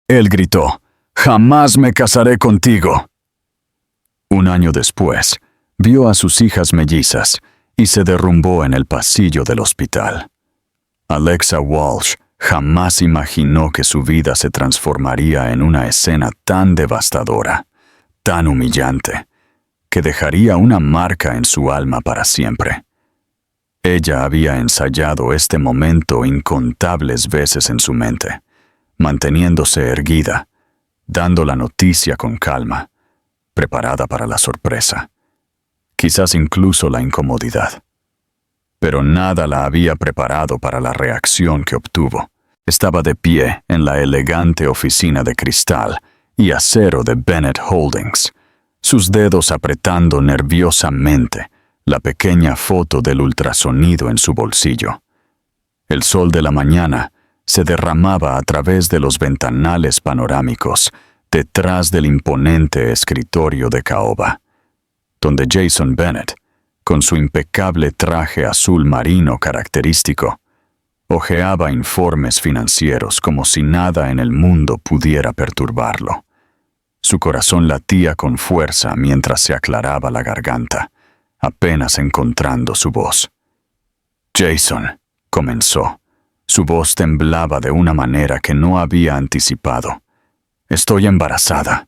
Él gritó, «Jamás me casaré contigo». Un año después, vio a sus hijas mellizas y se derrumbó en el pasillo del hospital. Alexa Walsh jamás imaginó que su vida se transformaría en una escena tan devastadora, tan humillante, que dejaría una marca en su alma para siempre. Ella había ensayado este momento incontables veces en su mente, manteniéndose erguida, dando la noticia con calma, preparada para la sorpresa, quizás incluso la incomodidad. Pero nada la había preparado para la reacción que obtuvo. Estaba de pie en la elegante oficina de cristal y acero de Bennett Holdings, sus dedos apretando nerviosamente la pequeña foto del ultrasonido en su bolsillo. El sol de la mañana se derramaba a través de los ventanales panorámicos detrás del imponente escritorio de caoba, donde Jason Bennett, con su impecable traje azul marino característico, hojeaba informes financieros como si nada en el mundo pudiera perturbarlo. Su corazón latía con fuerza mientras se aclaraba la garganta, apenas encontrando su voz. «Jason», comenzó. Su voz temblaba de una manera que no había anticipado. «Estoy embarazada».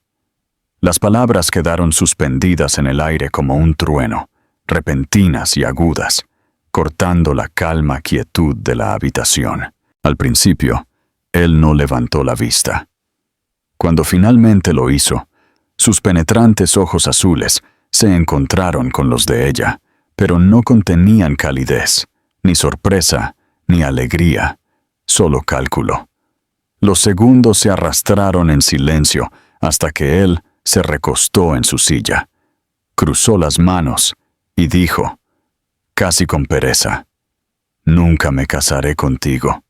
Las palabras quedaron suspendidas en el aire como un trueno, repentinas y agudas, cortando la calma quietud de la habitación. Al principio, él no levantó la vista. Cuando finalmente lo hizo, sus penetrantes ojos azules se encontraron con los de ella, pero no contenían calidez, ni sorpresa, ni alegría, solo cálculo. Los segundos se arrastraron en silencio hasta que él se recostó en su silla, cruzó las manos y dijo, casi con pereza, «Nunca me casaré contigo».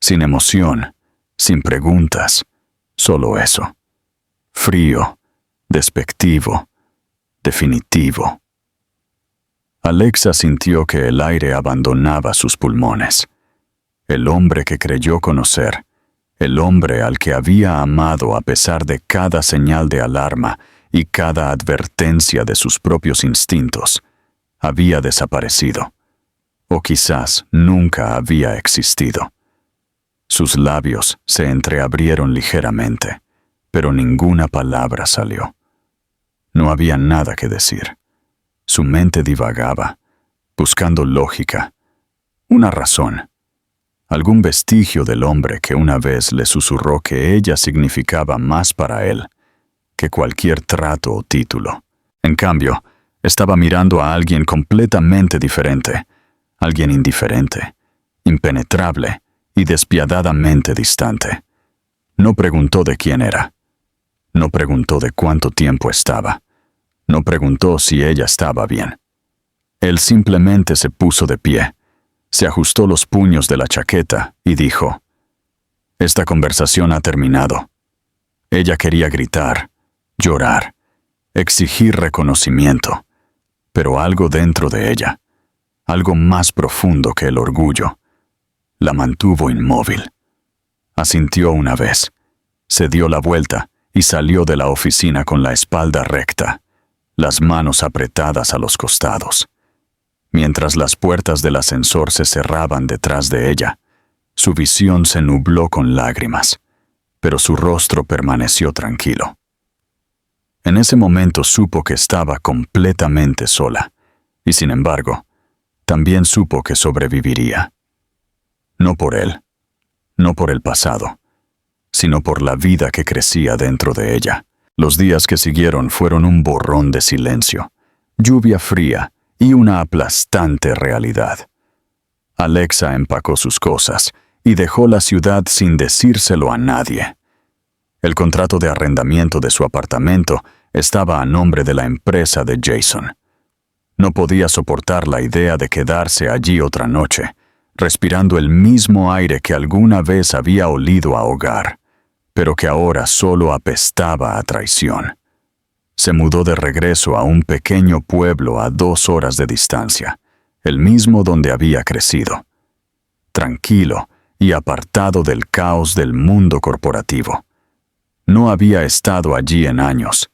Sin emoción, sin preguntas, solo eso. Frío, despectivo, definitivo. Alexa sintió que el aire abandonaba sus pulmones. El hombre que creyó conocer, el hombre al que había amado a pesar de cada señal de alarma y cada advertencia de sus propios instintos, había desaparecido, o quizás nunca había existido. Sus labios se entreabrieron ligeramente, pero ninguna palabra salió. No había nada que decir. Su mente divagaba, buscando lógica, una razón, algún vestigio del hombre que una vez le susurró que ella significaba más para él que cualquier trato o título. En cambio, estaba mirando a alguien completamente diferente, alguien indiferente, impenetrable y despiadadamente distante. No preguntó de quién era. No preguntó de cuánto tiempo estaba. No preguntó si ella estaba bien. Él simplemente se puso de pie, se ajustó los puños de la chaqueta y dijo, «Esta conversación ha terminado». Ella quería gritar, llorar, exigir reconocimiento, pero algo dentro de ella, algo más profundo que el orgullo, la mantuvo inmóvil. Asintió una vez, se dio la vuelta y salió de la oficina con la espalda recta, las manos apretadas a los costados. Mientras las puertas del ascensor se cerraban detrás de ella, su visión se nubló con lágrimas, pero su rostro permaneció tranquilo. En ese momento supo que estaba completamente sola, y sin embargo, también supo que sobreviviría. No por él, no por el pasado, sino por la vida que crecía dentro de ella. Los días que siguieron fueron un borrón de silencio, lluvia fría y una aplastante realidad. Alexa empacó sus cosas y dejó la ciudad sin decírselo a nadie. El contrato de arrendamiento de su apartamento estaba a nombre de la empresa de Jason. No podía soportar la idea de quedarse allí otra noche, respirando el mismo aire que alguna vez había olido a hogar, pero que ahora solo apestaba a traición. Se mudó de regreso a un pequeño pueblo a 2 horas de distancia, el mismo donde había crecido. Tranquilo y apartado del caos del mundo corporativo, No había estado allí en años,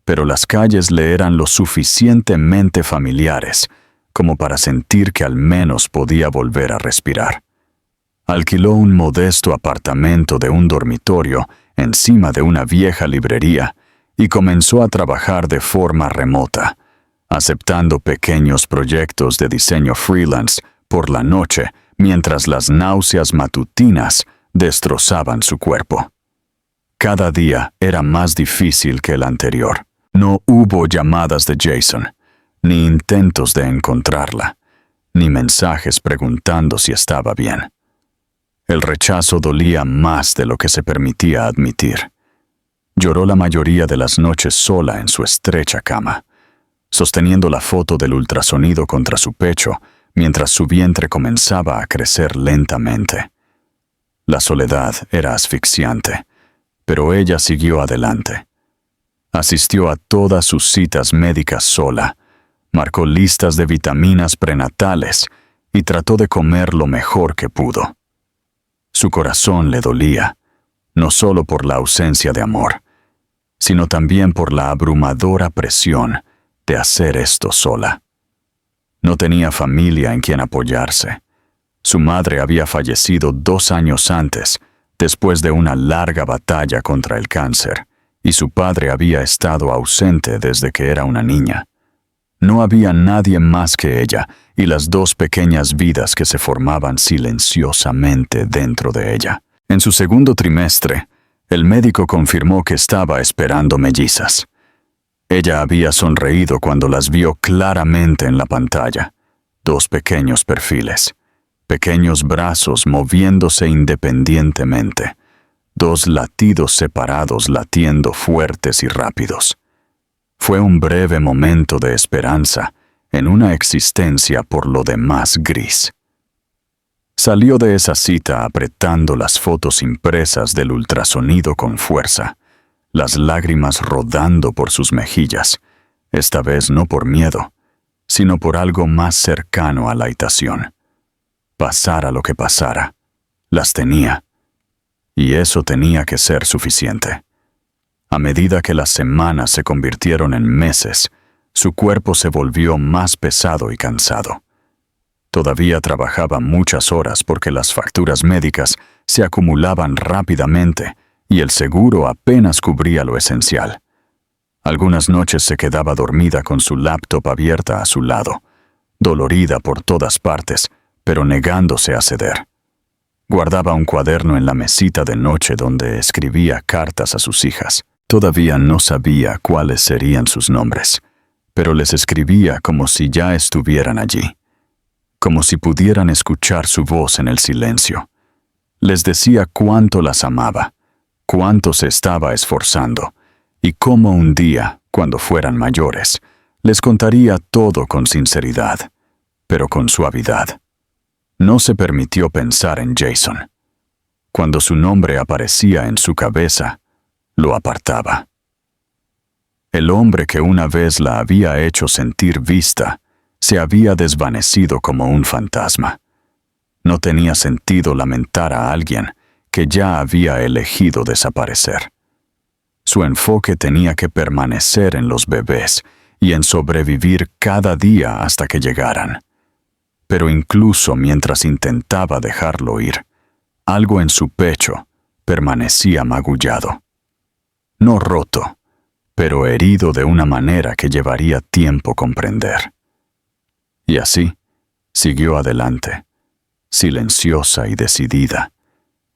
pero las calles le eran lo suficientemente familiares como para sentir que al menos podía volver a respirar. Alquiló un modesto apartamento de un dormitorio encima de una vieja librería y comenzó a trabajar de forma remota, aceptando pequeños proyectos de diseño freelance por la noche mientras las náuseas matutinas destrozaban su cuerpo. Cada día era más difícil que el anterior. No hubo llamadas de Jason, ni intentos de encontrarla, ni mensajes preguntando si estaba bien. El rechazo dolía más de lo que se permitía admitir. Lloró la mayoría de las noches sola en su estrecha cama, sosteniendo la foto del ultrasonido contra su pecho mientras su vientre comenzaba a crecer lentamente. La soledad era asfixiante, pero ella siguió adelante. Asistió a todas sus citas médicas sola, marcó listas de vitaminas prenatales y trató de comer lo mejor que pudo. Su corazón le dolía, no solo por la ausencia de amor, sino también por la abrumadora presión de hacer esto sola. No tenía familia en quien apoyarse. Su madre había fallecido 2 años antes, después de una larga batalla contra el cáncer, y su padre había estado ausente desde que era una niña. No había nadie más que ella y las 2 pequeñas vidas que se formaban silenciosamente dentro de ella. En su segundo trimestre, el médico confirmó que estaba esperando mellizas. Ella había sonreído cuando las vio claramente en la pantalla. 2 pequeños perfiles, pequeños brazos moviéndose independientemente, 2 latidos separados latiendo fuertes y rápidos. Fue un breve momento de esperanza en una existencia por lo demás gris. Salió de esa cita apretando las fotos impresas del ultrasonido con fuerza, las lágrimas rodando por sus mejillas, esta vez no por miedo, sino por algo más cercano a la itación. Pasara lo que pasara, las tenía, y eso tenía que ser suficiente. A medida que las semanas se convirtieron en meses, su cuerpo se volvió más pesado y cansado. Todavía trabajaba muchas horas porque las facturas médicas se acumulaban rápidamente y el seguro apenas cubría lo esencial. Algunas noches se quedaba dormida con su laptop abierta a su lado, dolorida por todas partes, pero negándose a ceder. Guardaba un cuaderno en la mesita de noche donde escribía cartas a sus hijas. Todavía no sabía cuáles serían sus nombres, pero les escribía como si ya estuvieran allí, como si pudieran escuchar su voz en el silencio. Les decía cuánto las amaba, cuánto se estaba esforzando, y cómo un día, cuando fueran mayores, les contaría todo con sinceridad, pero con suavidad. No se permitió pensar en Jason. Cuando su nombre aparecía en su cabeza, lo apartaba. El hombre que una vez la había hecho sentir vista, se había desvanecido como un fantasma. No tenía sentido lamentar a alguien que ya había elegido desaparecer. Su enfoque tenía que permanecer en los bebés y en sobrevivir cada día hasta que llegaran. Pero incluso mientras intentaba dejarlo ir, algo en su pecho permanecía magullado. No roto, pero herido de una manera que llevaría tiempo comprender. Y así, siguió adelante, silenciosa y decidida,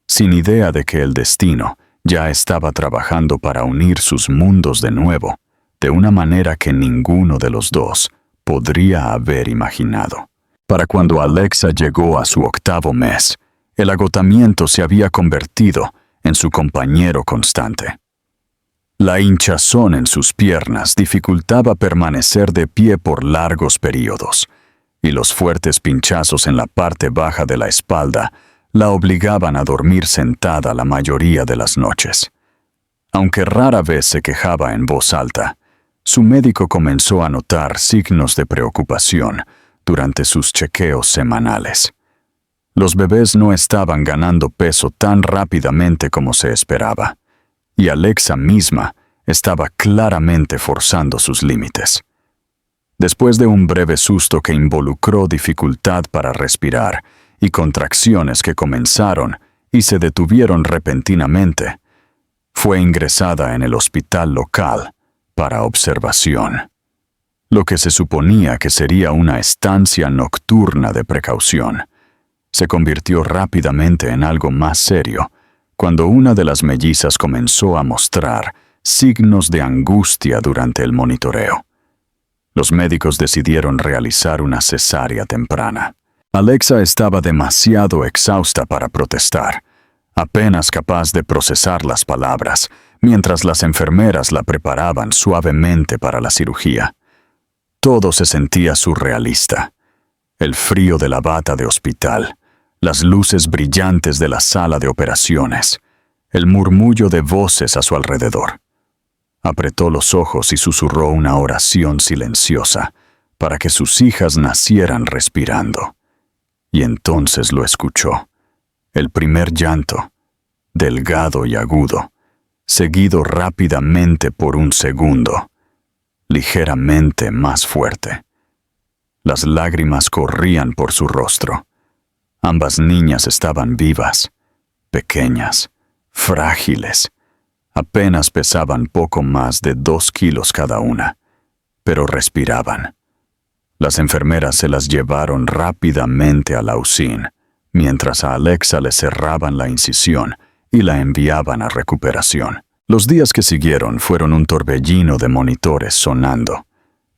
sin idea de que el destino ya estaba trabajando para unir sus mundos de nuevo, de una manera que ninguno de los dos podría haber imaginado. Para cuando Alexa llegó a su 8º mes, el agotamiento se había convertido en su compañero constante. La hinchazón en sus piernas dificultaba permanecer de pie por largos periodos, y los fuertes pinchazos en la parte baja de la espalda la obligaban a dormir sentada la mayoría de las noches. Aunque rara vez se quejaba en voz alta, su médico comenzó a notar signos de preocupación durante sus chequeos semanales. Los bebés no estaban ganando peso tan rápidamente como se esperaba, y Alexa misma estaba claramente forzando sus límites. Después de un breve susto que involucró dificultad para respirar y contracciones que comenzaron y se detuvieron repentinamente, fue ingresada en el hospital local para observación. Lo que se suponía que sería una estancia nocturna de precaución, se convirtió rápidamente en algo más serio cuando una de las mellizas comenzó a mostrar signos de angustia durante el monitoreo. Los médicos decidieron realizar una cesárea temprana. Alexa estaba demasiado exhausta para protestar, apenas capaz de procesar las palabras, mientras las enfermeras la preparaban suavemente para la cirugía. Todo se sentía surrealista. El frío de la bata de hospital, las luces brillantes de la sala de operaciones, el murmullo de voces a su alrededor. Apretó los ojos y susurró una oración silenciosa para que sus hijas nacieran respirando. Y entonces lo escuchó. El primer llanto, delgado y agudo, seguido rápidamente por un segundo, ligeramente más fuerte. Las lágrimas corrían por su rostro. Ambas niñas estaban vivas, pequeñas, frágiles. Apenas pesaban poco más de 2 kilos cada una, pero respiraban. Las enfermeras se las llevaron rápidamente a la UCIN, mientras a Alexa le cerraban la incisión y la enviaban a recuperación. Los días que siguieron fueron un torbellino de monitores sonando,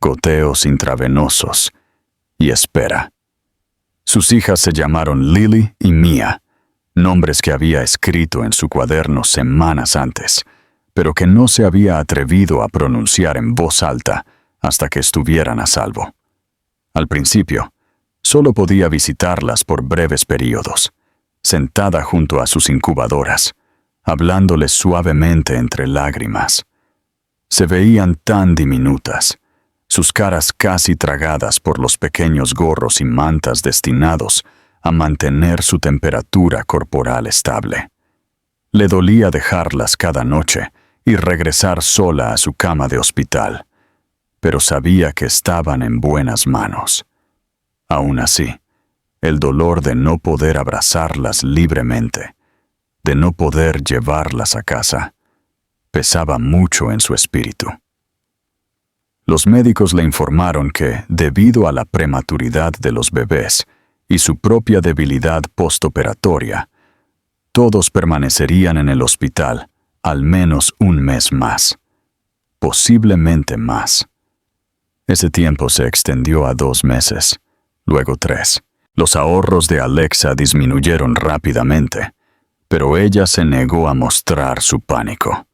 goteos intravenosos y espera. Sus hijas se llamaron Lily y Mia, nombres que había escrito en su cuaderno semanas antes, pero que no se había atrevido a pronunciar en voz alta hasta que estuvieran a salvo. Al principio, solo podía visitarlas por breves periodos, sentada junto a sus incubadoras, hablándoles suavemente entre lágrimas. Se veían tan diminutas, sus caras casi tragadas por los pequeños gorros y mantas destinados a mantener su temperatura corporal estable. Le dolía dejarlas cada noche y regresar sola a su cama de hospital, pero sabía que estaban en buenas manos. Aún así, el dolor de no poder abrazarlas libremente, de no poder llevarlas a casa, pesaba mucho en su espíritu. Los médicos le informaron que, debido a la prematuridad de los bebés y su propia debilidad postoperatoria, todos permanecerían en el hospital al menos un mes más, posiblemente más. Ese tiempo se extendió a 2 meses, luego 3. Los ahorros de Alexa disminuyeron rápidamente, pero ella se negó a mostrar su pánico.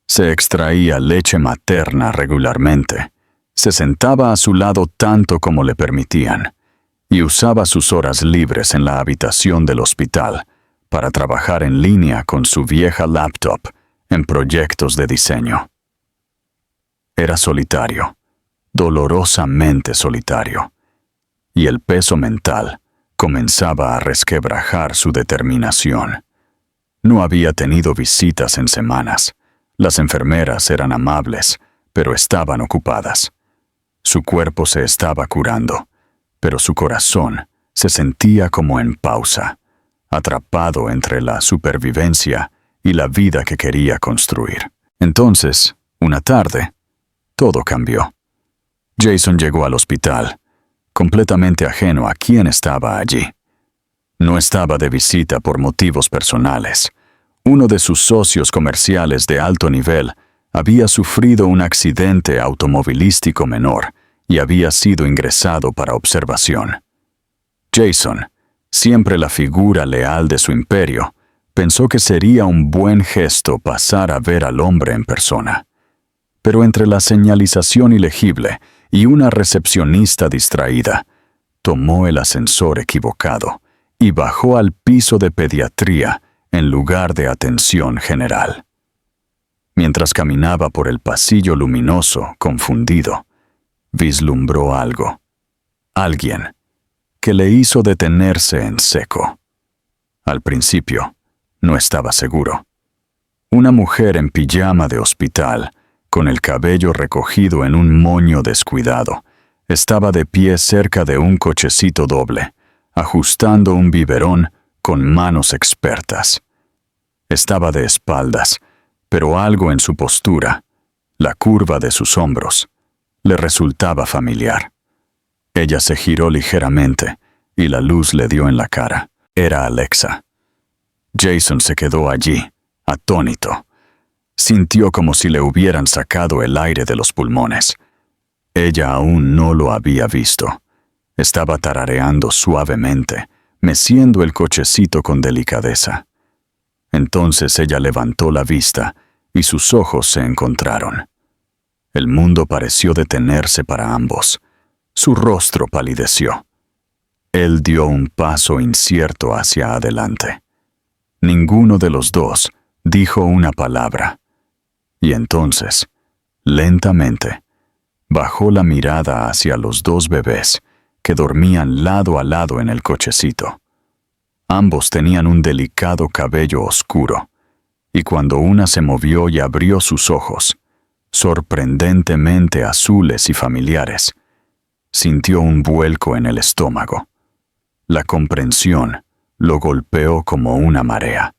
Se extraía leche materna regularmente, se sentaba a su lado tanto como le permitían, y usaba sus horas libres en la habitación del hospital para trabajar en línea con su vieja laptop en proyectos de diseño. Era solitario, dolorosamente solitario, y el peso mental comenzaba a resquebrajar su determinación. No había tenido visitas en semanas. Las enfermeras eran amables, pero estaban ocupadas. Su cuerpo se estaba curando, pero su corazón se sentía como en pausa, atrapado entre la supervivencia y la vida que quería construir. Entonces, una tarde, todo cambió. Jason llegó al hospital, completamente ajeno a quién estaba allí. No estaba de visita por motivos personales. Uno de sus socios comerciales de alto nivel había sufrido un accidente automovilístico menor y había sido ingresado para observación. Jason, siempre la figura leal de su imperio, pensó que sería un buen gesto pasar a ver al hombre en persona. Pero entre la señalización ilegible y una recepcionista distraída, tomó el ascensor equivocado y bajó al piso de pediatría en lugar de atención general. Mientras caminaba por el pasillo luminoso, confundido, vislumbró algo. Alguien que le hizo detenerse en seco. Al principio, no estaba seguro. Una mujer en pijama de hospital, con el cabello recogido en un moño descuidado, estaba de pie cerca de un cochecito doble, ajustando un biberón con manos expertas. Estaba de espaldas, pero algo en su postura, la curva de sus hombros, le resultaba familiar. Ella se giró ligeramente y la luz le dio en la cara. Era Alexa. Jason se quedó allí, atónito. Sintió como si le hubieran sacado el aire de los pulmones. Ella aún no lo había visto. Estaba tarareando suavemente, meciendo el cochecito con delicadeza. Entonces ella levantó la vista y sus ojos se encontraron. El mundo pareció detenerse para ambos. Su rostro palideció. Él dio un paso incierto hacia adelante. Ninguno de los dos dijo una palabra. Y entonces, lentamente, bajó la mirada hacia los dos bebés que dormían lado a lado en el cochecito. Ambos tenían un delicado cabello oscuro, y cuando una se movió y abrió sus ojos, sorprendentemente azules y familiares, sintió un vuelco en el estómago. La comprensión lo golpeó como una marea.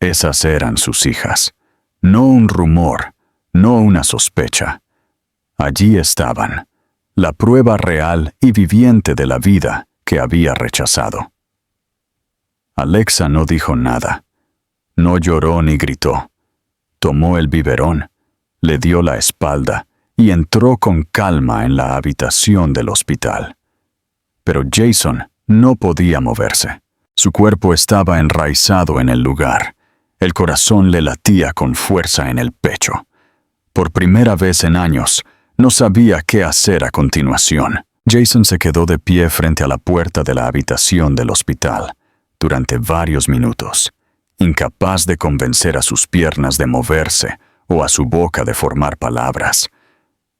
Esas eran sus hijas, no un rumor, no una sospecha. Allí estaban, la prueba real y viviente de la vida que había rechazado. Alexa no dijo nada. No lloró ni gritó. Tomó el biberón, le dio la espalda y entró con calma en la habitación del hospital. Pero Jason no podía moverse. Su cuerpo estaba enraizado en el lugar. El corazón le latía con fuerza en el pecho. Por primera vez en años, no sabía qué hacer a continuación. Jason se quedó de pie frente a la puerta de la habitación del hospital durante varios minutos, incapaz de convencer a sus piernas de moverse o a su boca de formar palabras.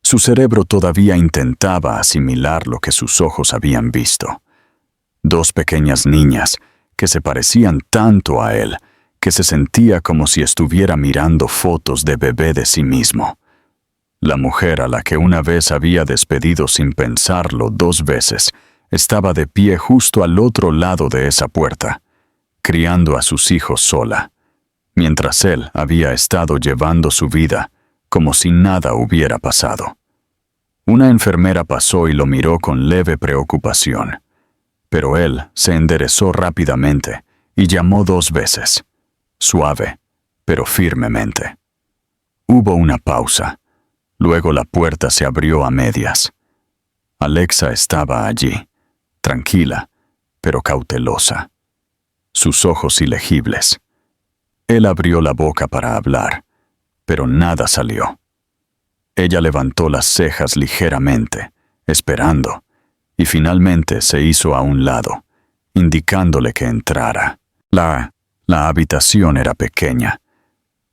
Su cerebro todavía intentaba asimilar lo que sus ojos habían visto. Dos pequeñas niñas que se parecían tanto a él que se sentía como si estuviera mirando fotos de bebé de sí mismo. La mujer a la que una vez había despedido sin pensarlo 2 veces estaba de pie justo al otro lado de esa puerta, criando a sus hijos sola, mientras él había estado llevando su vida como si nada hubiera pasado. Una enfermera pasó y lo miró con leve preocupación, pero él se enderezó rápidamente y llamó 2 veces, suave, pero firmemente. Hubo una pausa. Luego la puerta se abrió a medias. Alexa estaba allí, tranquila, pero cautelosa. Sus ojos ilegibles. Él abrió la boca para hablar, pero nada salió. Ella levantó las cejas ligeramente, esperando, y finalmente se hizo a un lado, indicándole que entrara. La habitación era pequeña,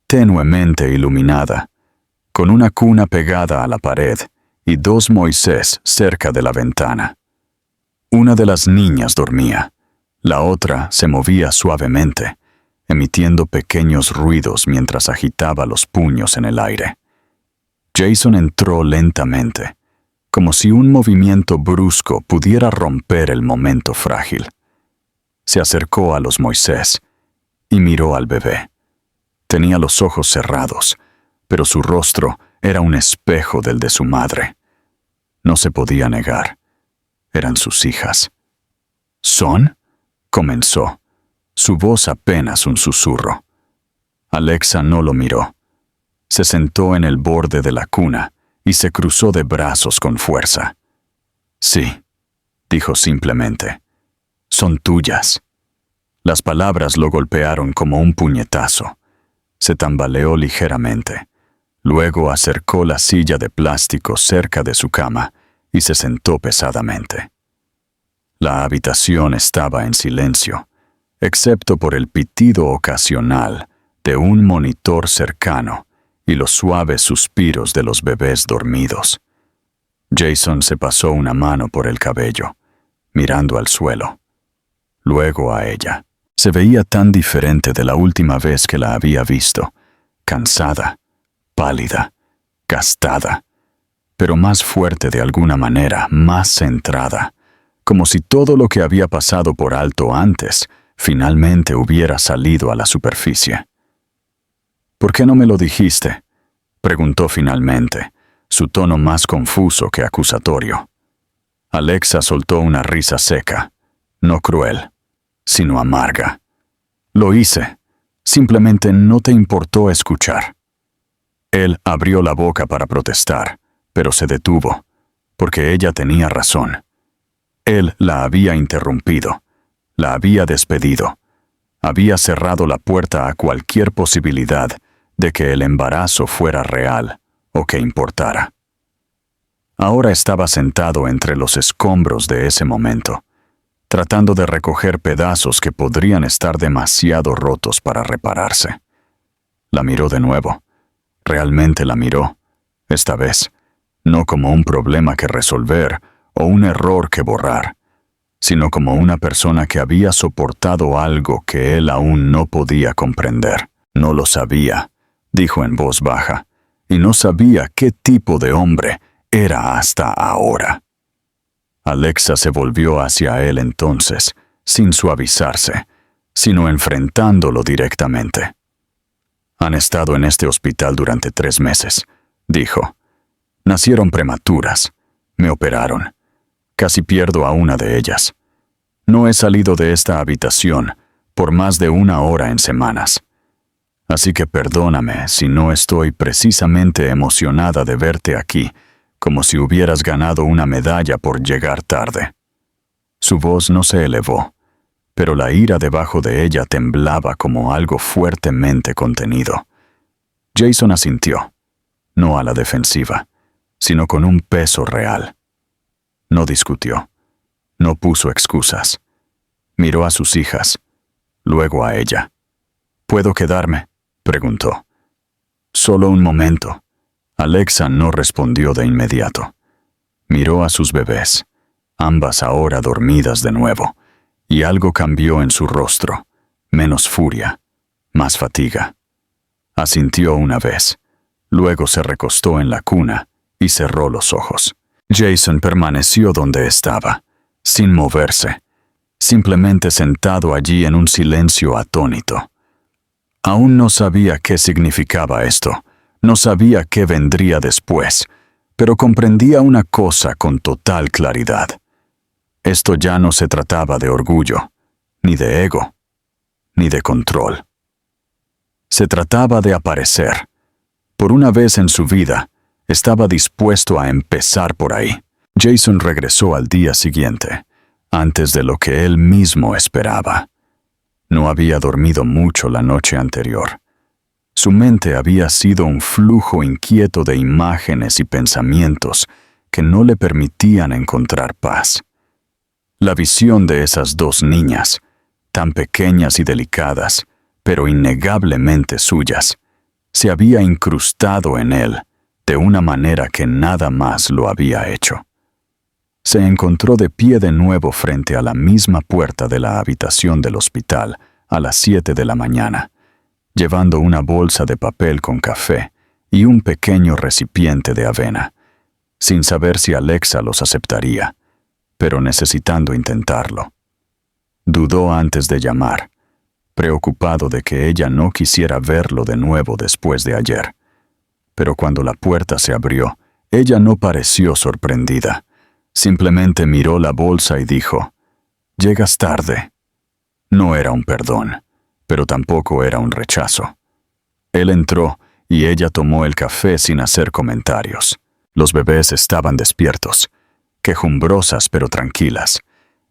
tenuemente iluminada, con una cuna pegada a la pared y 2 Moisés cerca de la ventana. Una de las niñas dormía, la otra se movía suavemente, emitiendo pequeños ruidos mientras agitaba los puños en el aire. Jason entró lentamente, como si un movimiento brusco pudiera romper el momento frágil. Se acercó a los Moisés y miró al bebé. Tenía los ojos cerrados, pero su rostro era un espejo del de su madre. No se podía negar. Eran sus hijas. ¿Son? Comenzó, su voz apenas un susurro. Alexa no lo miró. Se sentó en el borde de la cuna y se cruzó de brazos con fuerza. Sí, dijo simplemente. Son tuyas. Las palabras lo golpearon como un puñetazo. Se tambaleó ligeramente. Luego acercó la silla de plástico cerca de su cama y se sentó pesadamente. La habitación estaba en silencio, excepto por el pitido ocasional de un monitor cercano y los suaves suspiros de los bebés dormidos. Jason se pasó una mano por el cabello, mirando al suelo. Luego a ella. Se veía tan diferente de la última vez que la había visto, cansada, pálida, gastada, pero más fuerte de alguna manera, más centrada, como si todo lo que había pasado por alto antes finalmente hubiera salido a la superficie. «¿Por qué no me lo dijiste?», preguntó finalmente, su tono más confuso que acusatorio. Alexa soltó una risa seca, no cruel, sino amarga. «Lo hice. Simplemente no te importó escuchar». Él abrió la boca para protestar, pero se detuvo, porque ella tenía razón. Él la había interrumpido, la había despedido, había cerrado la puerta a cualquier posibilidad de que el embarazo fuera real o que importara. Ahora estaba sentado entre los escombros de ese momento, tratando de recoger pedazos que podrían estar demasiado rotos para repararse. La miró de nuevo. Realmente la miró, esta vez, no como un problema que resolver o un error que borrar, sino como una persona que había soportado algo que él aún no podía comprender. No lo sabía, dijo en voz baja, y no sabía qué tipo de hombre era hasta ahora. Alexa se volvió hacia él entonces, sin suavizarse, sino enfrentándolo directamente. «Han estado en este hospital durante 3 meses», dijo. «Nacieron prematuras. Me operaron. Casi pierdo a una de ellas. No he salido de esta habitación por más de 1 hora en semanas. Así que perdóname si no estoy precisamente emocionada de verte aquí, como si hubieras ganado una medalla por llegar tarde». Su voz no se elevó, pero la ira debajo de ella temblaba como algo fuertemente contenido. Jason asintió, no a la defensiva, sino con un peso real. No discutió, no puso excusas. Miró a sus hijas, luego a ella. «¿Puedo quedarme?», preguntó. «Solo un momento». Alexa no respondió de inmediato. Miró a sus bebés, ambas ahora dormidas de nuevo, y algo cambió en su rostro, menos furia, más fatiga. Asintió una vez, luego se recostó en la cuna y cerró los ojos. Jason permaneció donde estaba, sin moverse, simplemente sentado allí en un silencio atónito. Aún no sabía qué significaba esto, no sabía qué vendría después, pero comprendía una cosa con total claridad. Esto ya no se trataba de orgullo, ni de ego, ni de control. Se trataba de aparecer. Por una vez en su vida, estaba dispuesto a empezar por ahí. Jason regresó al día siguiente, antes de lo que él mismo esperaba. No había dormido mucho la noche anterior. Su mente había sido un flujo inquieto de imágenes y pensamientos que no le permitían encontrar paz. La visión de esas 2 niñas, tan pequeñas y delicadas, pero innegablemente suyas, se había incrustado en él de una manera que nada más lo había hecho. Se encontró de pie de nuevo frente a la misma puerta de la habitación del hospital a las 7 de la mañana, llevando una bolsa de papel con café y un pequeño recipiente de avena, sin saber si Alexa los aceptaría, pero necesitando intentarlo. Dudó antes de llamar, preocupado de que ella no quisiera verlo de nuevo después de ayer. Pero cuando la puerta se abrió, ella no pareció sorprendida. Simplemente miró la bolsa y dijo, «Llegas tarde». No era un perdón, pero tampoco era un rechazo. Él entró y ella tomó el café sin hacer comentarios. Los bebés estaban despiertos, quejumbrosas pero tranquilas,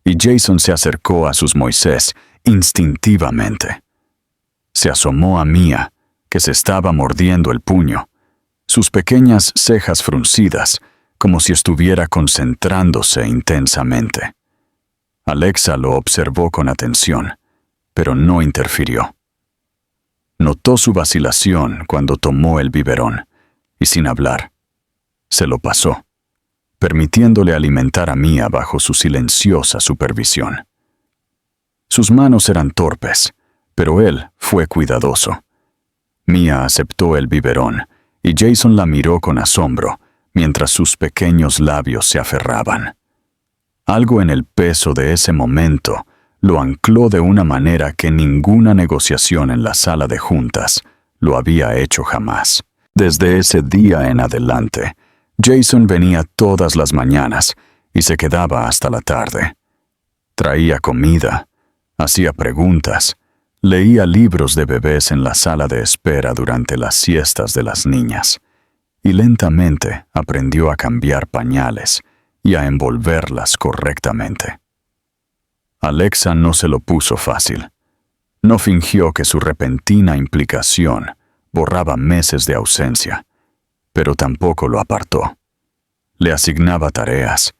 y Jason se acercó a sus Moisés instintivamente. Se asomó a Mia, que se estaba mordiendo el puño, sus pequeñas cejas fruncidas, como si estuviera concentrándose intensamente. Alexa lo observó con atención, pero no interfirió. Notó su vacilación cuando tomó el biberón, y sin hablar, se lo pasó, permitiéndole alimentar a Mia bajo su silenciosa supervisión. Sus manos eran torpes, pero él fue cuidadoso. Mia aceptó el biberón, y Jason la miró con asombro, mientras sus pequeños labios se aferraban. Algo en el peso de ese momento lo ancló de una manera que ninguna negociación en la sala de juntas lo había hecho jamás. Desde ese día en adelante, Jason venía todas las mañanas y se quedaba hasta la tarde. Traía comida, hacía preguntas, leía libros de bebés en la sala de espera durante las siestas de las niñas, y lentamente aprendió a cambiar pañales y a envolverlas correctamente. Alexa no se lo puso fácil. No fingió que su repentina implicación borraba meses de ausencia, pero tampoco lo apartó. Le asignaba tareas,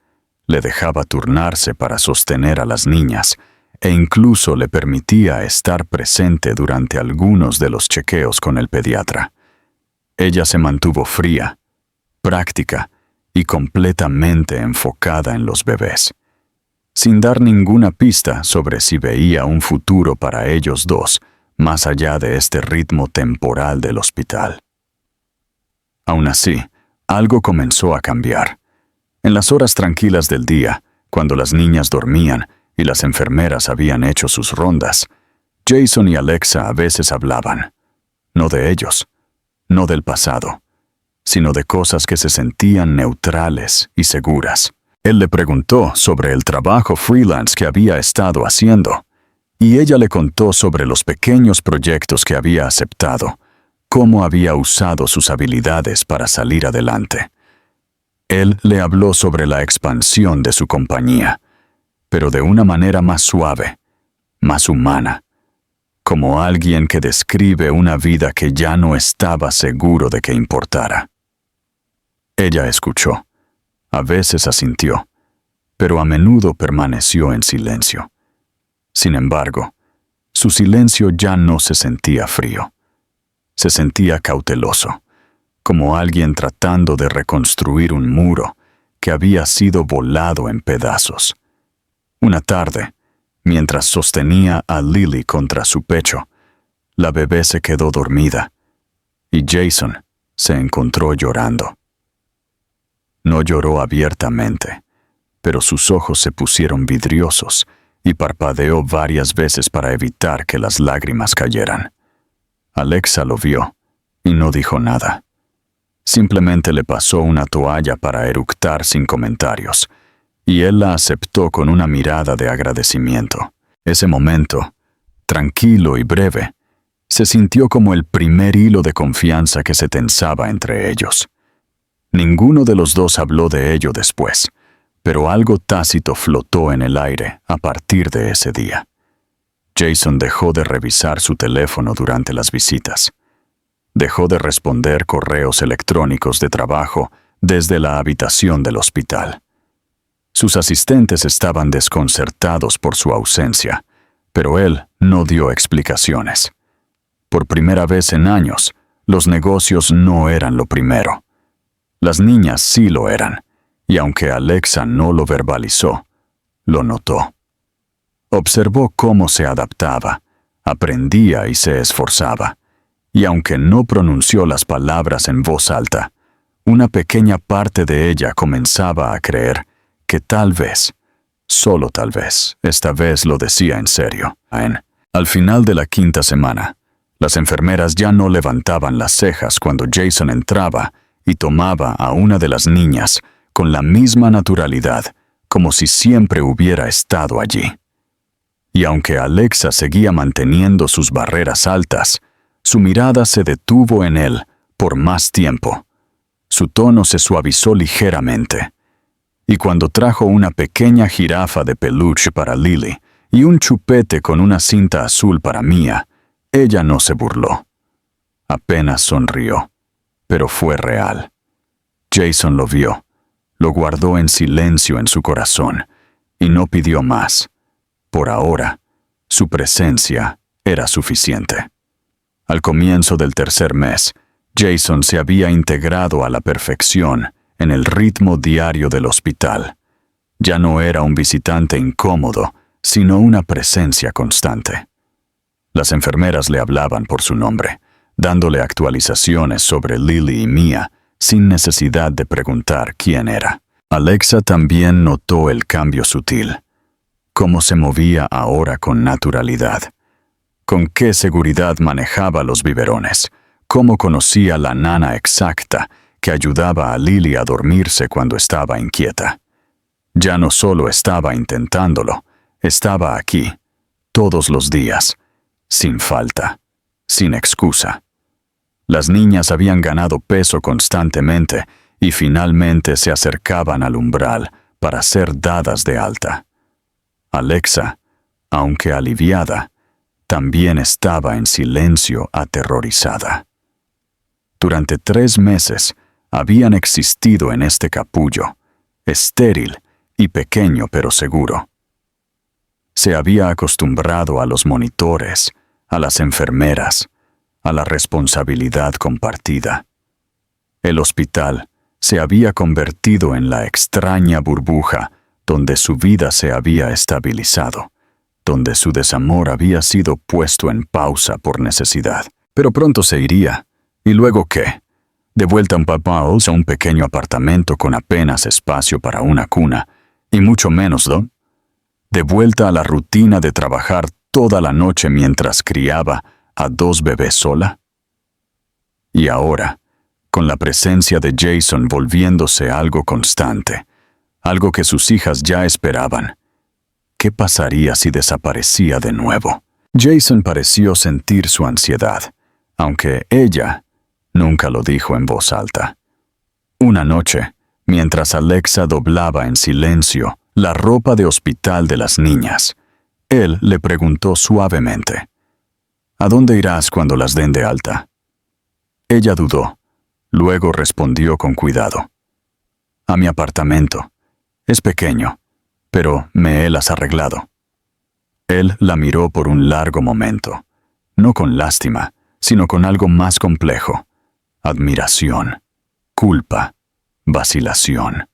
le dejaba turnarse para sostener a las niñas e incluso le permitía estar presente durante algunos de los chequeos con el pediatra. Ella se mantuvo fría, práctica y completamente enfocada en los bebés, sin dar ninguna pista sobre si veía un futuro para ellos dos más allá de este ritmo temporal del hospital. Aún así, algo comenzó a cambiar. En las horas tranquilas del día, cuando las niñas dormían y las enfermeras habían hecho sus rondas, Jason y Alexa a veces hablaban, no de ellos, no del pasado, sino de cosas que se sentían neutrales y seguras. Él le preguntó sobre el trabajo freelance que había estado haciendo, y ella le contó sobre los pequeños proyectos que había aceptado, cómo había usado sus habilidades para salir adelante. Él le habló sobre la expansión de su compañía, pero de una manera más suave, más humana, como alguien que describe una vida que ya no estaba seguro de que importara. Ella escuchó. A veces asintió, pero a menudo permaneció en silencio. Sin embargo, su silencio ya no se sentía frío. Se sentía cauteloso, como alguien tratando de reconstruir un muro que había sido volado en pedazos. Una tarde, mientras sostenía a Lily contra su pecho, la bebé se quedó dormida, y Jason se encontró llorando. No lloró abiertamente, pero sus ojos se pusieron vidriosos y parpadeó varias veces para evitar que las lágrimas cayeran. Alexa lo vio y no dijo nada. Simplemente le pasó una toalla para eructar sin comentarios, y él la aceptó con una mirada de agradecimiento. Ese momento, tranquilo y breve, se sintió como el primer hilo de confianza que se tensaba entre ellos. Ninguno de los dos habló de ello después, pero algo tácito flotó en el aire a partir de ese día. Jason dejó de revisar su teléfono durante las visitas. Dejó de responder correos electrónicos de trabajo desde la habitación del hospital. Sus asistentes estaban desconcertados por su ausencia, pero él no dio explicaciones. Por primera vez en años, los negocios no eran lo primero. Las niñas sí lo eran, y aunque Alexa no lo verbalizó, lo notó. Observó cómo se adaptaba, aprendía y se esforzaba, y aunque no pronunció las palabras en voz alta, una pequeña parte de ella comenzaba a creer que tal vez, solo tal vez, esta vez lo decía en serio. Al final de la 5ª semana, las enfermeras ya no levantaban las cejas cuando Jason entraba y tomaba a una de las niñas con la misma naturalidad, como si siempre hubiera estado allí. Y aunque Alexa seguía manteniendo sus barreras altas, su mirada se detuvo en él por más tiempo. Su tono se suavizó ligeramente. Y cuando trajo una pequeña jirafa de peluche para Lily y un chupete con una cinta azul para Mia, ella no se burló. Apenas sonrió, pero fue real. Jason lo vio, lo guardó en silencio en su corazón y no pidió más. Por ahora, su presencia era suficiente. Al comienzo del 3er mes, Jason se había integrado a la perfección en el ritmo diario del hospital. Ya no era un visitante incómodo, sino una presencia constante. Las enfermeras le hablaban por su nombre, dándole actualizaciones sobre Lily y Mia sin necesidad de preguntar quién era. Alexa también notó el cambio sutil, cómo se movía ahora con naturalidad, con qué seguridad manejaba los biberones, cómo conocía la nana exacta que ayudaba a Lily a dormirse cuando estaba inquieta. Ya no solo estaba intentándolo, estaba aquí, todos los días, sin falta, sin excusa. Las niñas habían ganado peso constantemente y finalmente se acercaban al umbral para ser dadas de alta. Alexa, aunque aliviada, también estaba en silencio aterrorizada. Durante 3 meses habían existido en este capullo, estéril y pequeño pero seguro. Se había acostumbrado a los monitores, a las enfermeras, a la responsabilidad compartida. El hospital se había convertido en la extraña burbuja donde su vida se había estabilizado, donde su desamor había sido puesto en pausa por necesidad. Pero pronto se iría. ¿Y luego qué? De vuelta en Papals a un pequeño apartamento con apenas espacio para una cuna, y mucho menos don. De vuelta a la rutina de trabajar toda la noche mientras criaba a 2 bebés sola. Y ahora, con la presencia de Jason volviéndose algo constante, algo que sus hijas ya esperaban, ¿qué pasaría si desaparecía de nuevo? Jason pareció sentir su ansiedad, aunque ella nunca lo dijo en voz alta. Una noche, mientras Alexa doblaba en silencio la ropa de hospital de las niñas, él le preguntó suavemente, ¿a dónde irás cuando las den de alta? Ella dudó, luego respondió con cuidado, a mi apartamento. Es pequeño, pero me he las arreglado. Él la miró por un largo momento, no con lástima, sino con algo más complejo: admiración, culpa, vacilación.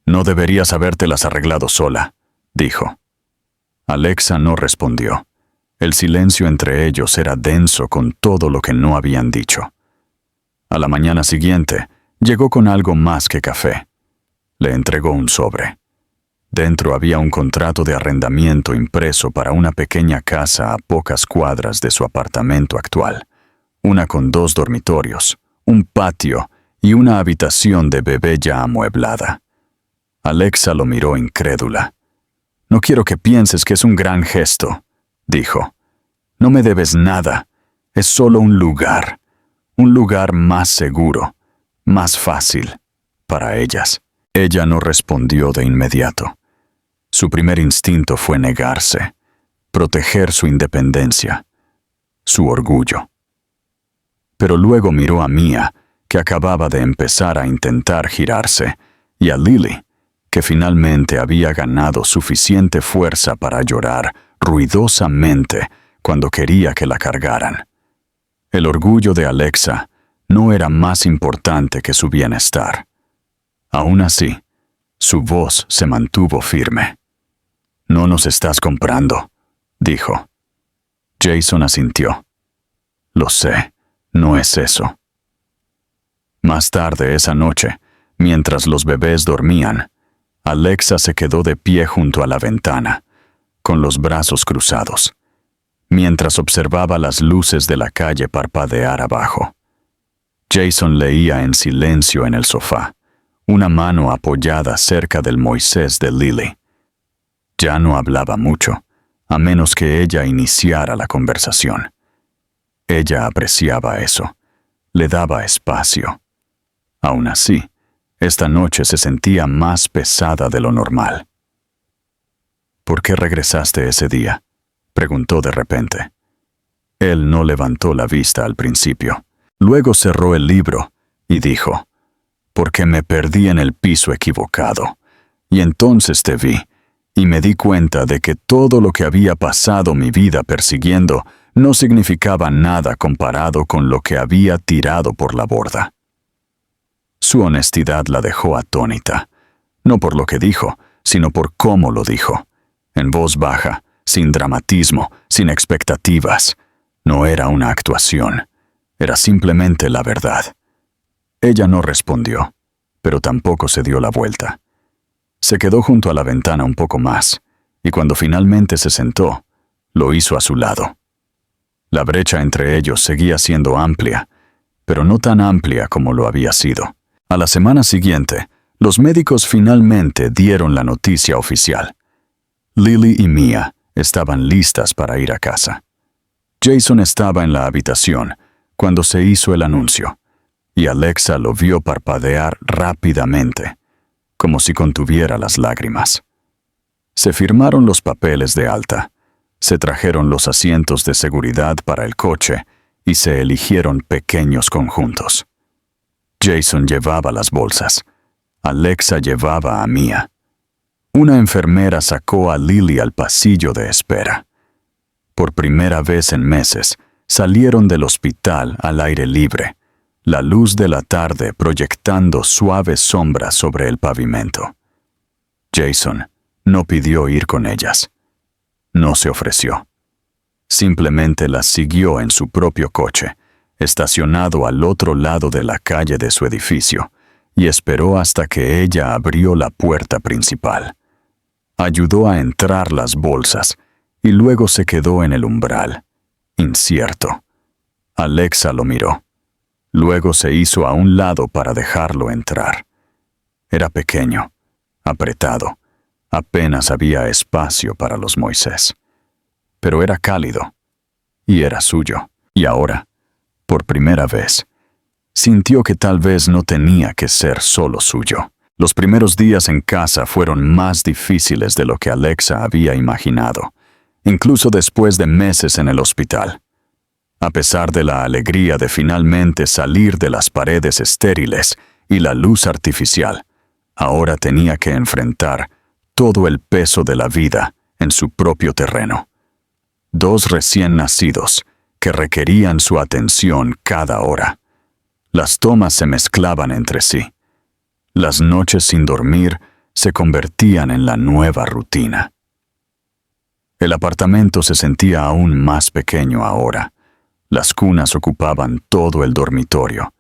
No deberías habértelas arreglado sola, dijo. Alexa no respondió. El silencio entre ellos era denso con todo lo que no habían dicho. A la mañana siguiente, llegó con algo más que café. Le entregó un sobre. Dentro había un contrato de arrendamiento impreso para una pequeña casa a pocas cuadras de su apartamento actual, una con 2 dormitorios, un patio y una habitación de bebé ya amueblada. Alexa lo miró incrédula. «No quiero que pienses que es un gran gesto», dijo. «No me debes nada. Es solo un lugar más seguro, más fácil, para ellas». Ella no respondió de inmediato. Su primer instinto fue negarse, proteger su independencia, su orgullo. Pero luego miró a Mia, que acababa de empezar a intentar girarse, y a Lily, que finalmente había ganado suficiente fuerza para llorar ruidosamente cuando quería que la cargaran. El orgullo de Alexa no era más importante que su bienestar. Aún así, su voz se mantuvo firme. «No nos estás comprando», dijo. Jason asintió. «Lo sé, no es eso». Más tarde esa noche, mientras los bebés dormían, Alexa se quedó de pie junto a la ventana, con los brazos cruzados, mientras observaba las luces de la calle parpadear abajo. Jason leía en silencio en el sofá, una mano apoyada cerca del Moisés de Lily. Ya no hablaba mucho, a menos que ella iniciara la conversación. Ella apreciaba eso, le daba espacio. Aún así, esta noche se sentía más pesada de lo normal. «¿Por qué regresaste ese día?», preguntó de repente. Él no levantó la vista al principio. Luego cerró el libro y dijo, «Porque me perdí en el piso equivocado. Y entonces te vi, y me di cuenta de que todo lo que había pasado mi vida persiguiendo no significaba nada comparado con lo que había tirado por la borda». Su honestidad la dejó atónita, no por lo que dijo, sino por cómo lo dijo, en voz baja, sin dramatismo, sin expectativas. No era una actuación. Era simplemente la verdad. Ella no respondió, pero tampoco se dio la vuelta. Se quedó junto a la ventana un poco más, y cuando finalmente se sentó, lo hizo a su lado. La brecha entre ellos seguía siendo amplia, pero no tan amplia como lo había sido. A la semana siguiente, los médicos finalmente dieron la noticia oficial. Lily y Mia estaban listas para ir a casa. Jason estaba en la habitación cuando se hizo el anuncio, y Alexa lo vio parpadear rápidamente, como si contuviera las lágrimas. Se firmaron los papeles de alta, se trajeron los asientos de seguridad para el coche y se eligieron pequeños conjuntos. Jason llevaba las bolsas. Alexa llevaba a Mia. Una enfermera sacó a Lily al pasillo de espera. Por primera vez en meses, salieron del hospital al aire libre, la luz de la tarde proyectando suaves sombras sobre el pavimento. Jason no pidió ir con ellas. No se ofreció. Simplemente las siguió en su propio coche, estacionado al otro lado de la calle de su edificio, y esperó hasta que ella abrió la puerta principal. Ayudó a entrar las bolsas y luego se quedó en el umbral, incierto. Alexa lo miró. Luego se hizo a un lado para dejarlo entrar. Era pequeño, apretado. Apenas había espacio para los Moisés. Pero era cálido, y era suyo. Y ahora, por primera vez, sintió que tal vez no tenía que ser solo suyo. Los primeros días en casa fueron más difíciles de lo que Alexa había imaginado, incluso después de meses en el hospital. A pesar de la alegría de finalmente salir de las paredes estériles y la luz artificial, ahora tenía que enfrentar todo el peso de la vida en su propio terreno. 2 recién nacidos que requerían su atención cada hora. Las tomas se mezclaban entre sí. Las noches sin dormir se convertían en la nueva rutina. El apartamento se sentía aún más pequeño ahora. Las cunas ocupaban todo el dormitorio,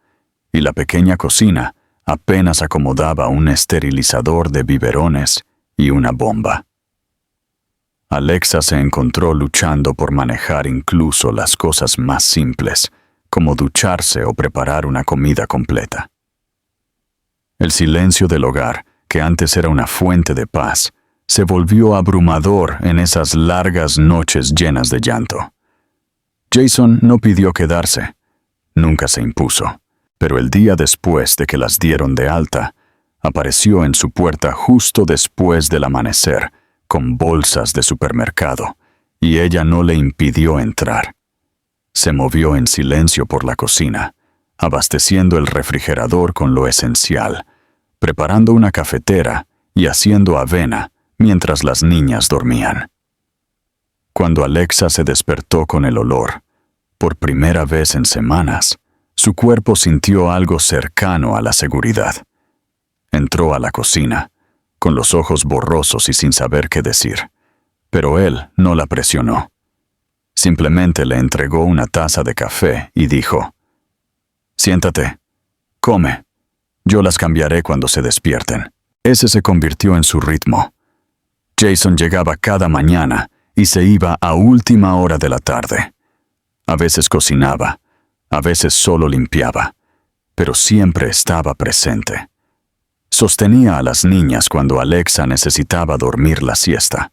y la pequeña cocina apenas acomodaba un esterilizador de biberones y una bomba. Alexa se encontró luchando por manejar incluso las cosas más simples, como ducharse o preparar una comida completa. El silencio del hogar, que antes era una fuente de paz, se volvió abrumador en esas largas noches llenas de llanto. Jason no pidió quedarse, nunca se impuso, pero el día después de que las dieron de alta, apareció en su puerta justo después del amanecer, con bolsas de supermercado, y ella no le impidió entrar. Se movió en silencio por la cocina, abasteciendo el refrigerador con lo esencial, preparando una cafetera y haciendo avena mientras las niñas dormían. Cuando Alexa se despertó con el olor, por primera vez en semanas, su cuerpo sintió algo cercano a la seguridad. Entró a la cocina, con los ojos borrosos y sin saber qué decir, pero él no la presionó. Simplemente le entregó una taza de café y dijo: «Siéntate, come, yo las cambiaré cuando se despierten». Ese se convirtió en su ritmo. Jason llegaba cada mañana y se iba a última hora de la tarde. A veces cocinaba, a veces solo limpiaba, pero siempre estaba presente. Sostenía a las niñas cuando Alexa necesitaba dormir la siesta.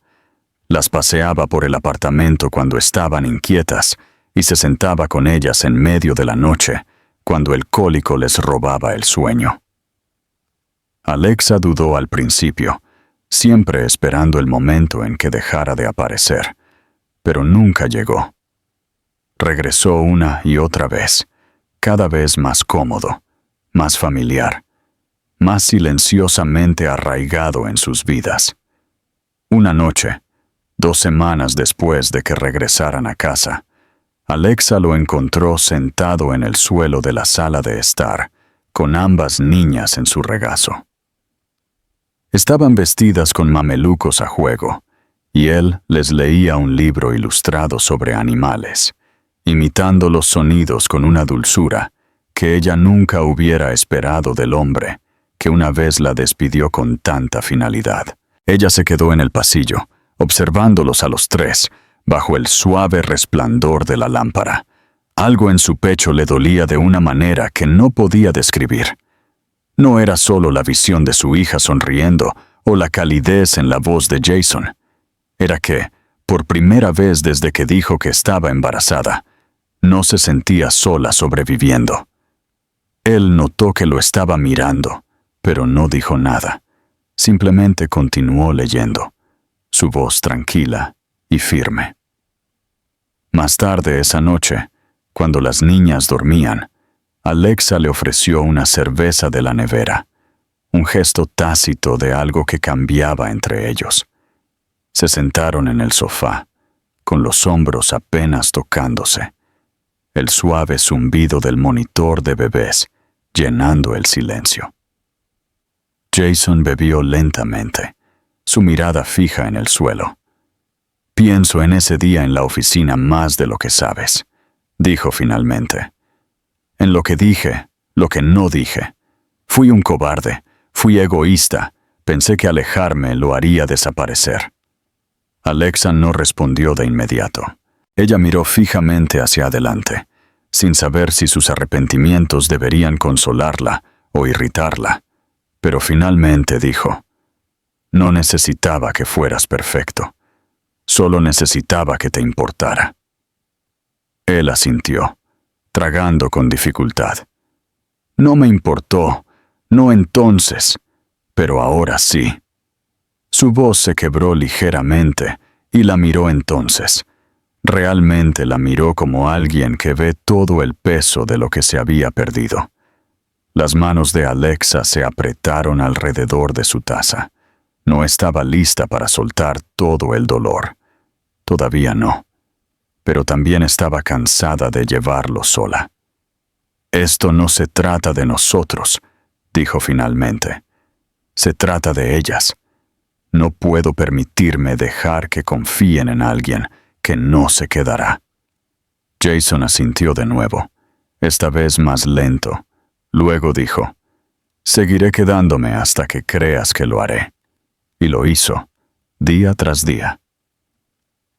Las paseaba por el apartamento cuando estaban inquietas y se sentaba con ellas en medio de la noche, cuando el cólico les robaba el sueño. Alexa dudó al principio, siempre esperando el momento en que dejara de aparecer, pero nunca llegó. Regresó una y otra vez, cada vez más cómodo, más familiar, más silenciosamente arraigado en sus vidas. Una noche, 2 semanas después de que regresaran a casa, Alexa lo encontró sentado en el suelo de la sala de estar, con ambas niñas en su regazo. Estaban vestidas con mamelucos a juego, y él les leía un libro ilustrado sobre animales, imitando los sonidos con una dulzura que ella nunca hubiera esperado del hombre que una vez la despidió con tanta finalidad. Ella se quedó en el pasillo, observándolos a los tres, bajo el suave resplandor de la lámpara. Algo en su pecho le dolía de una manera que no podía describir. No era solo la visión de su hija sonriendo o la calidez en la voz de Jason. Era que, por primera vez desde que dijo que estaba embarazada, no se sentía sola sobreviviendo. Él notó que lo estaba mirando, pero no dijo nada. Simplemente continuó leyendo, su voz tranquila y firme. Más tarde esa noche, cuando las niñas dormían, Alexa le ofreció una cerveza de la nevera, un gesto tácito de algo que cambiaba entre ellos. Se sentaron en el sofá, con los hombros apenas tocándose, el suave zumbido del monitor de bebés llenando el silencio. Jason bebió lentamente, su mirada fija en el suelo. «Pienso en ese día en la oficina más de lo que sabes», dijo finalmente. «En lo que dije, lo que no dije. Fui un cobarde, fui egoísta, pensé que alejarme lo haría desaparecer». Alexa no respondió de inmediato. Ella miró fijamente hacia adelante, sin saber si sus arrepentimientos deberían consolarla o irritarla. Pero finalmente dijo, «No necesitaba que fueras perfecto. Solo necesitaba que te importara». Él asintió, tragando con dificultad. «No me importó, no entonces, pero ahora sí». Su voz se quebró ligeramente y la miró entonces. Realmente la miró como alguien que ve todo el peso de lo que se había perdido. Las manos de Alexa se apretaron alrededor de su taza. No estaba lista para soltar todo el dolor. Todavía no. Pero también estaba cansada de llevarlo sola. «Esto no se trata de nosotros», dijo finalmente. «Se trata de ellas. No puedo permitirme dejar que confíen en alguien que no se quedará». Jason asintió de nuevo, esta vez más lento. Luego dijo, «Seguiré quedándome hasta que creas que lo haré». Y lo hizo, día tras día.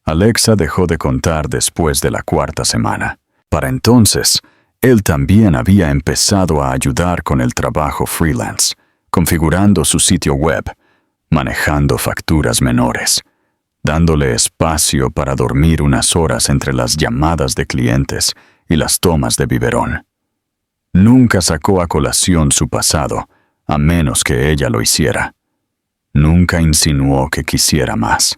Alexa dejó de contar después de la cuarta semana. Para entonces, él también había empezado a ayudar con el trabajo freelance, configurando su sitio web, manejando facturas menores, dándole espacio para dormir unas horas entre las llamadas de clientes y las tomas de biberón. Nunca sacó a colación su pasado, a menos que ella lo hiciera. Nunca insinuó que quisiera más.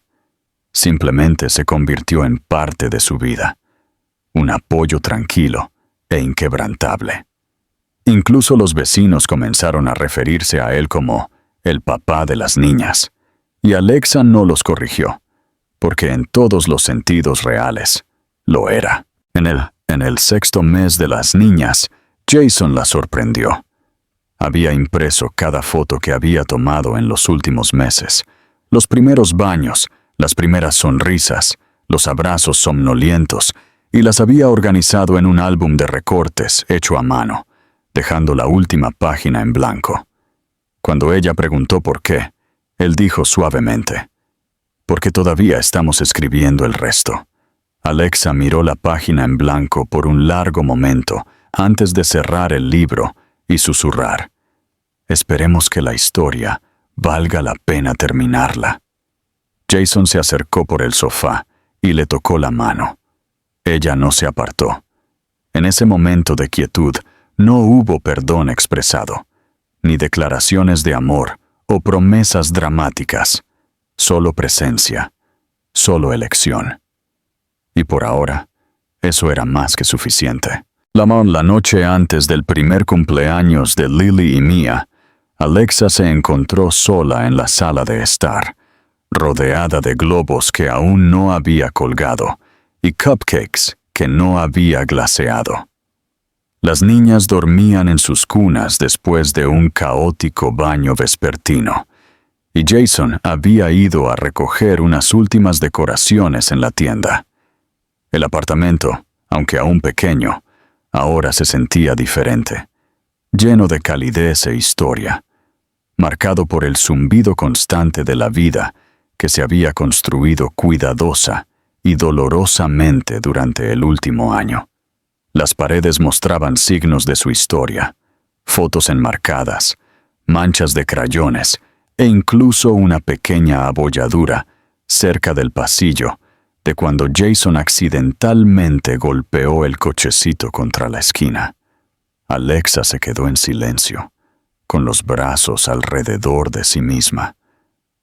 Simplemente se convirtió en parte de su vida, un apoyo tranquilo e inquebrantable. Incluso los vecinos comenzaron a referirse a él como el papá de las niñas, y Alexa no los corrigió, porque en todos los sentidos reales lo era. En el sexto mes de las niñas, Jason la sorprendió. Había impreso cada foto que había tomado en los últimos meses, los primeros baños, las primeras sonrisas, los abrazos somnolientos, y las había organizado en un álbum de recortes hecho a mano, dejando la última página en blanco. Cuando ella preguntó por qué, él dijo suavemente, «Porque todavía estamos escribiendo el resto». Alexa miró la página en blanco por un largo momento antes de cerrar el libro y susurrar, «Esperemos que la historia valga la pena terminarla». Jason se acercó por el sofá y le tocó la mano. Ella no se apartó. En ese momento de quietud no hubo perdón expresado, ni declaraciones de amor o promesas dramáticas, solo presencia, solo elección. Y por ahora, eso era más que suficiente. La noche antes del primer cumpleaños de Lily y Mia, Alexa se encontró sola en la sala de estar, rodeada de globos que aún no había colgado y cupcakes que no había glaseado. Las niñas dormían en sus cunas después de un caótico baño vespertino, y Jason había ido a recoger unas últimas decoraciones en la tienda. El apartamento, Aunque aún pequeño, ahora se sentía diferente, lleno de calidez e historia, marcado por el zumbido constante de la vida que se había construido cuidadosa y dolorosamente durante el último año. Las paredes mostraban signos de su historia, fotos enmarcadas, manchas de crayones e incluso una pequeña abolladura cerca del pasillo de cuando Jason accidentalmente golpeó el cochecito contra la esquina. Alexa se quedó en silencio, con los brazos alrededor de sí misma,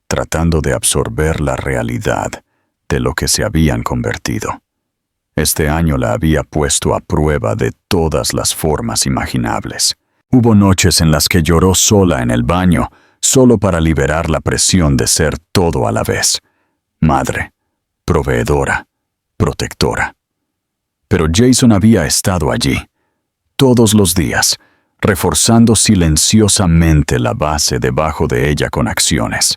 tratando de absorber la realidad de lo que se habían convertido. Este año la había puesto a prueba de todas las formas imaginables. Hubo noches en las que lloró sola en el baño, solo para liberar la presión de ser todo a la vez. Madre, proveedora, protectora. Pero Jason había estado allí, todos los días, reforzando silenciosamente la base debajo de ella con acciones,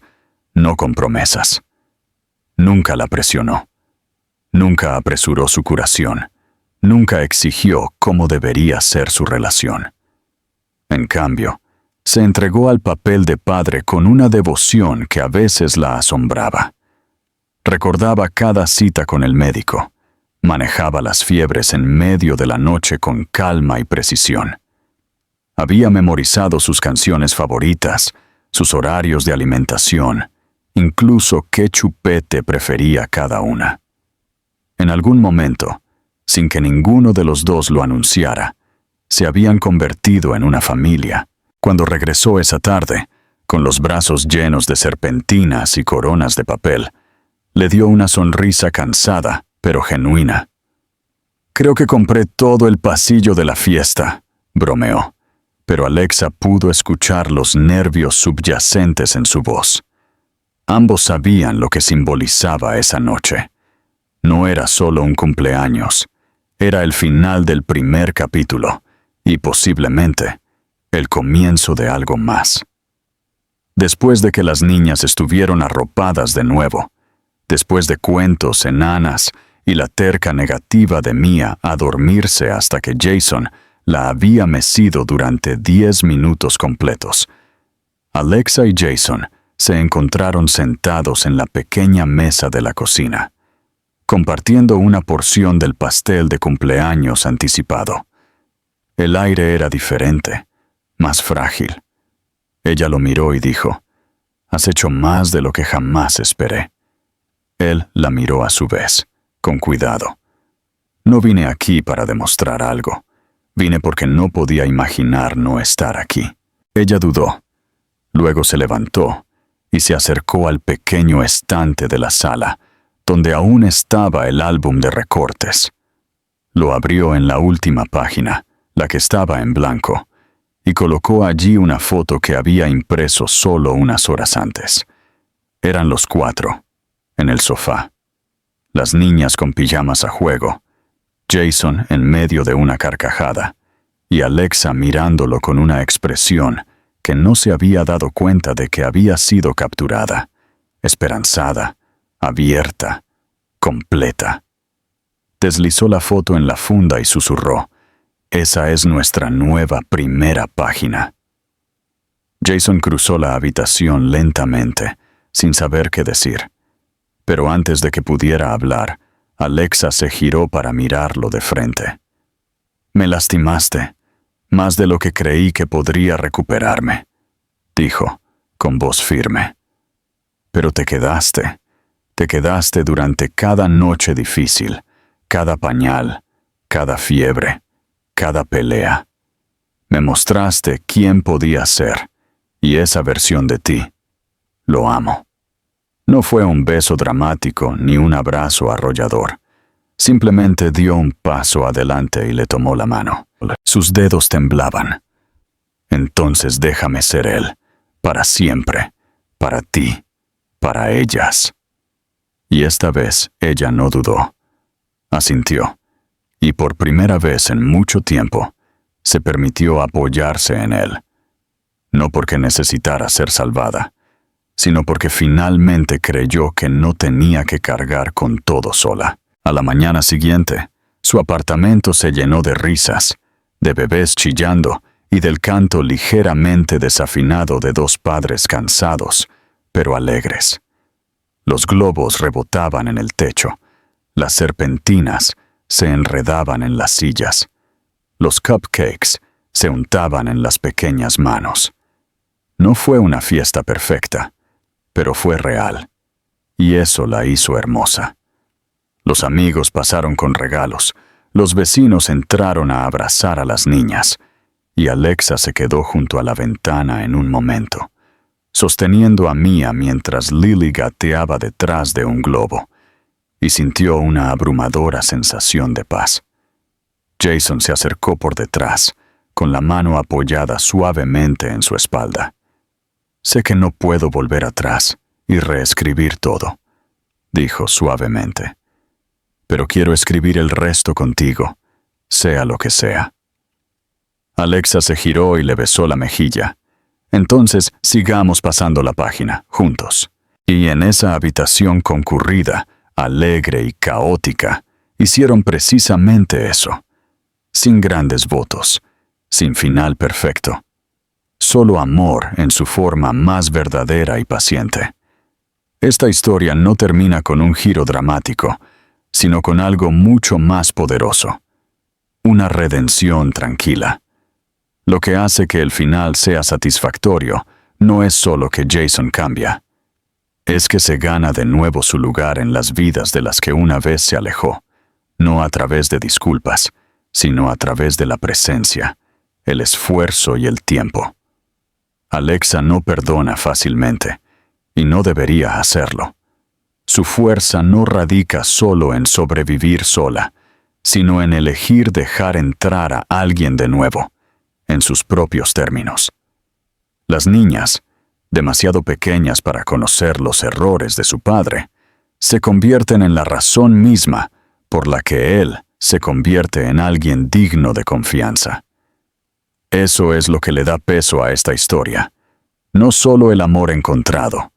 no con promesas. Nunca la presionó. Nunca apresuró su curación. Nunca exigió cómo debería ser su relación. En cambio, se entregó al papel de padre con una devoción que a veces la asombraba. Recordaba cada cita con el médico. Manejaba las fiebres en medio de la noche con calma y precisión. Había memorizado sus canciones favoritas, sus horarios de alimentación, incluso qué chupete prefería cada una. En algún momento, sin que ninguno de los dos lo anunciara, se habían convertido en una familia. Cuando regresó esa tarde, con los brazos llenos de serpentinas y coronas de papel, le dio una sonrisa cansada, pero genuina. «Creo que compré todo el pasillo de la fiesta», bromeó, pero Alexa pudo escuchar los nervios subyacentes en su voz. Ambos sabían lo que simbolizaba esa noche. No era solo un cumpleaños, era el final del primer capítulo y posiblemente el comienzo de algo más. Después de que las niñas estuvieron arropadas de nuevo, después de cuentos, enanas y la terca negativa de Mia a dormirse hasta que Jason la había mecido durante 10 minutos completos, Alexa y Jason se encontraron sentados en la pequeña mesa de la cocina, compartiendo una porción del pastel de cumpleaños anticipado. El aire era diferente, más frágil. Ella lo miró y dijo, «Has hecho más de lo que jamás esperé». Él la miró a su vez, con cuidado. «No vine aquí para demostrar algo. Vine porque no podía imaginar no estar aquí». Ella dudó. Luego se levantó y se acercó al pequeño estante de la sala, donde aún estaba el álbum de recortes. Lo abrió en la última página, la que estaba en blanco, y colocó allí una foto que había impreso solo unas horas antes. Eran los 4, en el sofá. Las niñas con pijamas a juego, Jason en medio de una carcajada, y Alexa mirándolo con una expresión que no se había dado cuenta de que había sido capturada, esperanzada, abierta, completa. Deslizó la foto en la funda y susurró, «Esa es nuestra nueva primera página». Jason cruzó la habitación lentamente, sin saber qué decir. Pero antes de que pudiera hablar, Alexa se giró para mirarlo de frente. «Me lastimaste, más de lo que creí que podría recuperarme», dijo, con voz firme. «Pero te quedaste durante cada noche difícil, cada pañal, cada fiebre, cada pelea. Me mostraste quién podía ser, y esa versión de ti, lo amo». No fue un beso dramático ni un abrazo arrollador. Simplemente dio un paso adelante y le tomó la mano. Sus dedos temblaban. «Entonces déjame ser él, para siempre, para ti, para ellas». Y esta vez ella no dudó. Asintió, y por primera vez en mucho tiempo, se permitió apoyarse en él. No porque necesitara ser salvada, sino porque finalmente creyó que no tenía que cargar con todo sola. A la mañana siguiente, Su apartamento se llenó de risas, de bebés chillando y del canto ligeramente desafinado de dos padres cansados, pero alegres. Los globos rebotaban en el techo, las serpentinas se enredaban en las sillas, los cupcakes se untaban en las pequeñas manos. No fue una fiesta perfecta, pero fue real, y eso la hizo hermosa. Los amigos pasaron con regalos, los vecinos entraron a abrazar a las niñas, y Alexa se quedó junto a la ventana en un momento, sosteniendo a Mia mientras Lily gateaba detrás de un globo, y sintió una abrumadora sensación de paz. Jason se acercó por detrás, con la mano apoyada suavemente en su espalda. «Sé que no puedo volver atrás y reescribir todo», dijo suavemente. «Pero quiero escribir el resto contigo, sea lo que sea». Alexa se giró y le besó la mejilla. «Entonces sigamos pasando la página, juntos». Y en esa habitación concurrida, alegre y caótica, hicieron precisamente eso. Sin grandes votos, sin final perfecto. Solo amor en su forma más verdadera y paciente. Esta historia no termina con un giro dramático, sino con algo mucho más poderoso. Una redención tranquila. Lo que hace que el final sea satisfactorio no es solo que Jason cambia. Es que se gana de nuevo su lugar en las vidas de las que una vez se alejó, no a través de disculpas, sino a través de la presencia, el esfuerzo y el tiempo. Alexa no perdona fácilmente, y no debería hacerlo. Su fuerza no radica solo en sobrevivir sola, sino en elegir dejar entrar a alguien de nuevo, en sus propios términos. Las niñas, demasiado pequeñas para conocer los errores de su padre, se convierten en la razón misma por la que él se convierte en alguien digno de confianza. Eso es lo que le da peso a esta historia. No solo el amor encontrado,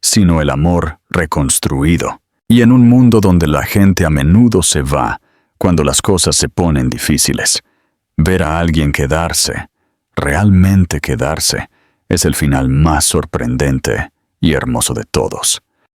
sino el amor reconstruido. Y en un mundo donde la gente a menudo se va cuando las cosas se ponen difíciles, ver a alguien quedarse, realmente quedarse, es el final más sorprendente y hermoso de todos.